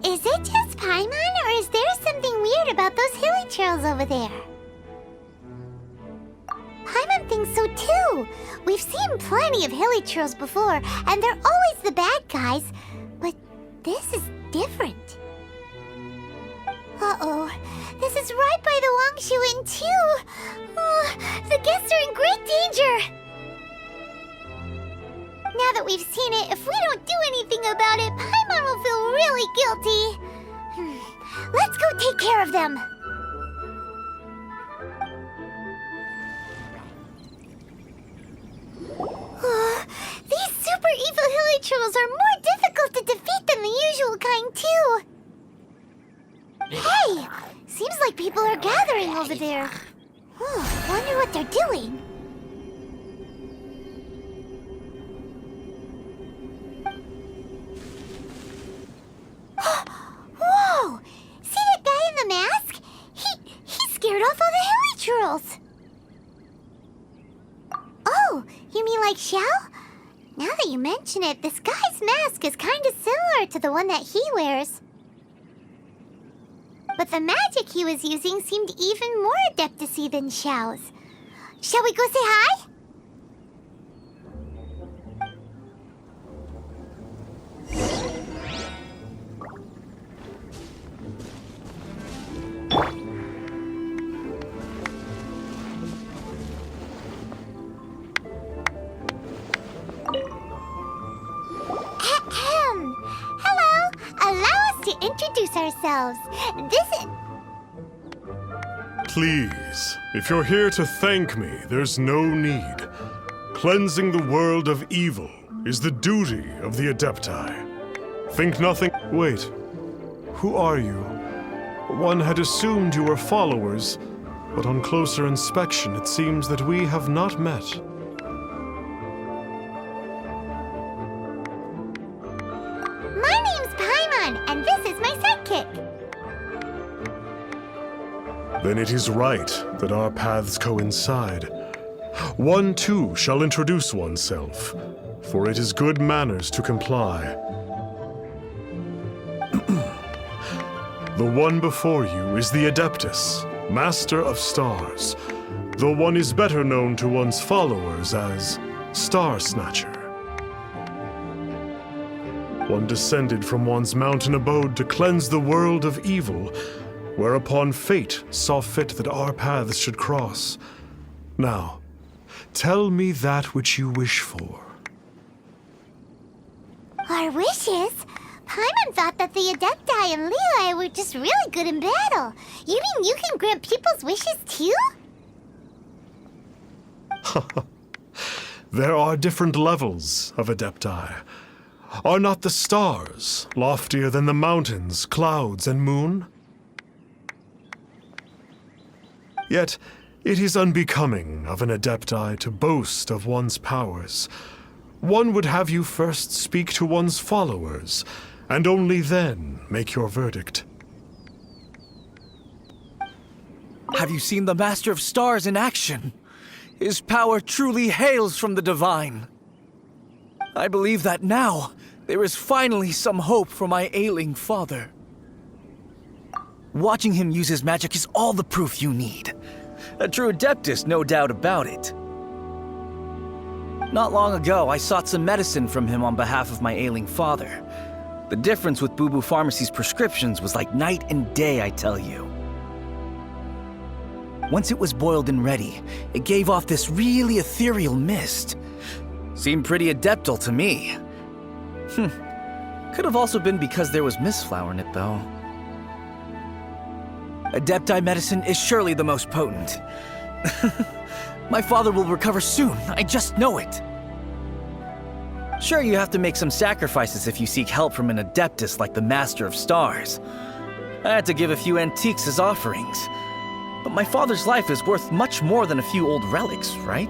Is it just Paimon, or is there something weird about those hilly trails over there? Paimon thinks so too. We've seen plenty of hilly trails before, and they're always the bad guys. But this is different. Uh-oh. This is right by the Wangshu Inn too. The guests are in great danger. Now that we've seen it, if we don't do anything about it, Paimon will feel really guilty. Let's go take care of them. These super evil hilly trolls are more difficult to defeat than the usual kind, too. Hey! Seems like people are gathering over there. Wonder what they're doing. Whoa! See that guy in the mask? He scared off all the hilly trolls. Oh, you mean like Xiao? Now that you mention it, this guy's mask is kind of similar to the one that he wears. But the magic he was using seemed even more adepti than Xiao's. Shall we go say hi? Hello! Allow us to introduce ourselves. This is... Please, if you're here to thank me, there's no need. Cleansing the world of evil is the duty of the Adepti. Think nothing... Wait. Who are you? One had assumed you were followers, but on closer inspection it seems that we have not met. My name's Paimon, and this is my sidekick. Then it is right that our paths coincide. One too shall introduce oneself, for it is good manners to comply. The one before you is the Adeptus, Master of Stars, though one is better known to one's followers as Star Snatcher. One descended from one's mountain abode to cleanse the world of evil, whereupon fate saw fit that our paths should cross. Now, tell me that which you wish for. Our wishes? Paimon thought that the Adepti and Liyue were just really good in battle. You mean you can grant people's wishes too? There are different levels of Adepti. Are not the stars loftier than the mountains, clouds, and moon? Yet, it is unbecoming of an Adepti to boast of one's powers. One would have you first speak to one's followers, and only then make your verdict. Have you seen the Master of Stars in action? His power truly hails from the divine. I believe that now, there is finally some hope for my ailing father. Watching him use his magic is all the proof you need. A true Adeptus, no doubt about it. Not long ago, I sought some medicine from him on behalf of my ailing father. The difference with Boo Boo Pharmacy's prescriptions was like night and day, I tell you. Once it was boiled and ready, it gave off this really ethereal mist. Seemed pretty adeptal to me. Could have also been because there was mistflower in it, though. Adepti medicine is surely the most potent. My father will recover soon, I just know it. Sure, you have to make some sacrifices if you seek help from an Adeptus like the Master of Stars. I had to give a few antiques as offerings. But my father's life is worth much more than a few old relics, right?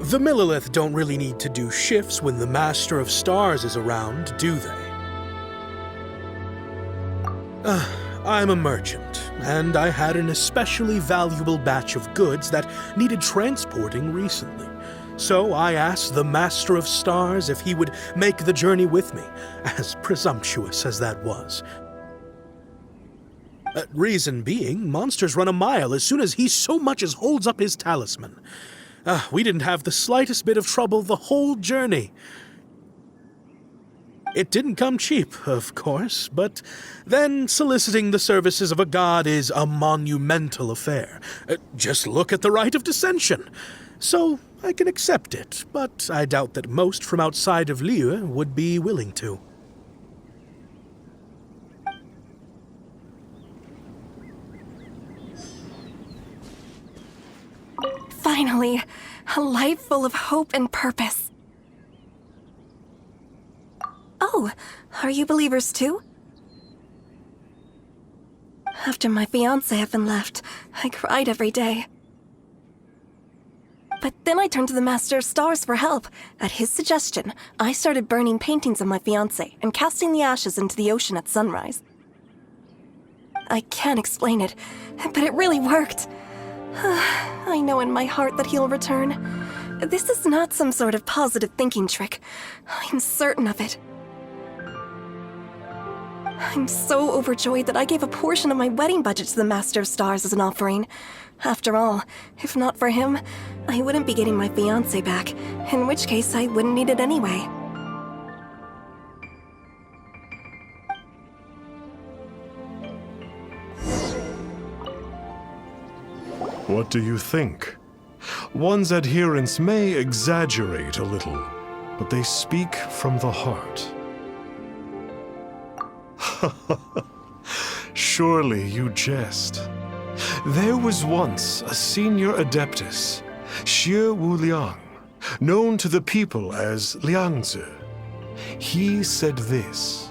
The Millilith don't really need to do shifts when the Master of Stars is around, do they? I'm a merchant, and I had an especially valuable batch of goods that needed transporting recently. So I asked the Master of Stars if he would make the journey with me, as presumptuous as that was. Reason being, monsters run a mile as soon as he so much as holds up his talisman. We didn't have the slightest bit of trouble the whole journey. It didn't come cheap, of course, but then soliciting the services of a god is a monumental affair. Just look at the rite of dissension. So I can accept it, but I doubt that most from outside of Liyue would be willing to. Finally, a life full of hope and purpose. Oh, are you believers too? After my fiancé had been left, I cried every day. But then I turned to the Master of Stars for help. At his suggestion, I started burning paintings of my fiancé and casting the ashes into the ocean at sunrise. I can't explain it, but it really worked. I know in my heart that he'll return. This is not some sort of positive thinking trick. I'm certain of it. I'm so overjoyed that I gave a portion of my wedding budget to the Master of Stars as an offering. After all, if not for him, I wouldn't be getting my fiancé back, in which case I wouldn't need it anyway. What do you think? One's adherents may exaggerate a little, but they speak from the heart. Surely you jest. There was once a senior adeptus, Xiao, known to the people as Liangzi. He said this: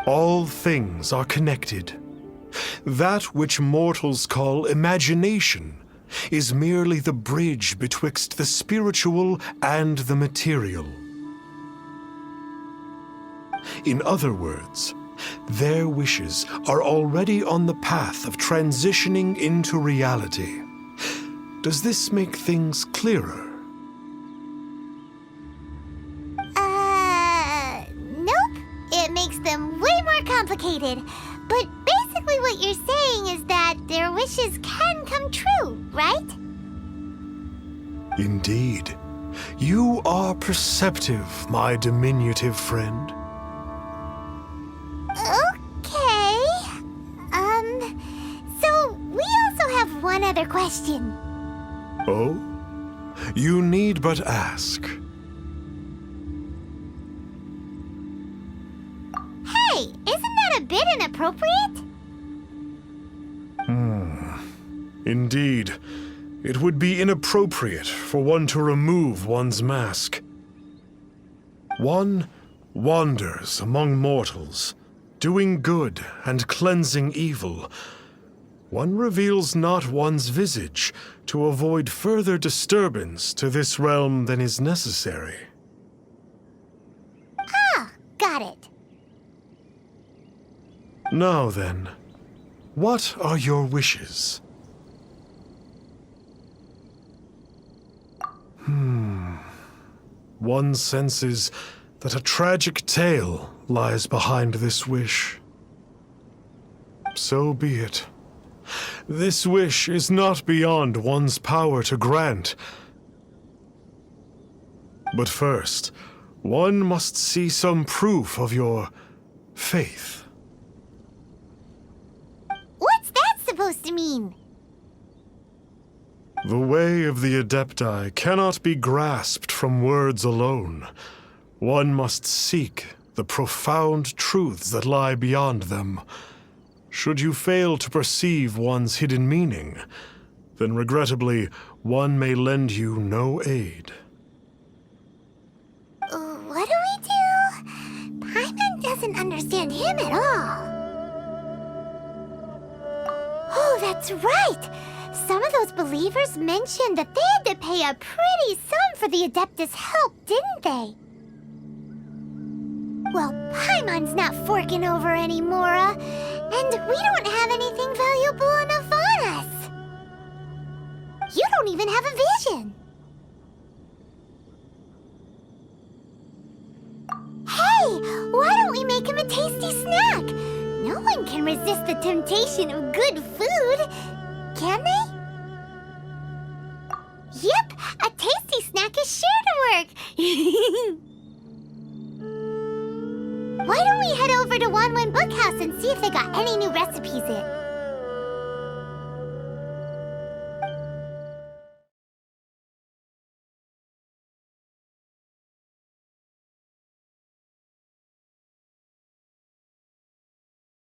all things are connected. That which mortals call imagination is merely the bridge betwixt the spiritual and the material. In other words, their wishes are already on the path of transitioning into reality. Does this make things clearer? Nope. It makes them way more complicated. But basically what you're saying is that their wishes can come true, right? Indeed. You are perceptive, my diminutive friend. Okay. So we also have one other question. Oh? You need but ask. Hey, isn't that a bit inappropriate? Indeed. It would be inappropriate for one to remove one's mask. One wanders among mortals, doing good and cleansing evil. One reveals not one's visage to avoid further disturbance to this realm than is necessary. Ah, got it. Now then, what are your wishes? One senses that a tragic tale lies behind this wish. So be it. This wish is not beyond one's power to grant. But first, one must see some proof of your faith. What's that supposed to mean? The way of the Adepti cannot be grasped from words alone. One must seek the profound truths that lie beyond them. Should you fail to perceive one's hidden meaning, then regrettably, one may lend you no aid. What do we do? Paimon doesn't understand him at all. Oh, that's right! Some of those believers mentioned that they had to pay a pretty sum for the Adeptus' help, didn't they? Well, Paimon's not forking over anymore, and we don't have anything valuable enough on us. You don't even have a vision. Hey, why don't we make him a tasty snack? No one can resist the temptation of good food, can they? Yep, a tasty snack is sure to work. Why don't we head over to Wanwen Bookhouse and see if they got any new recipes in?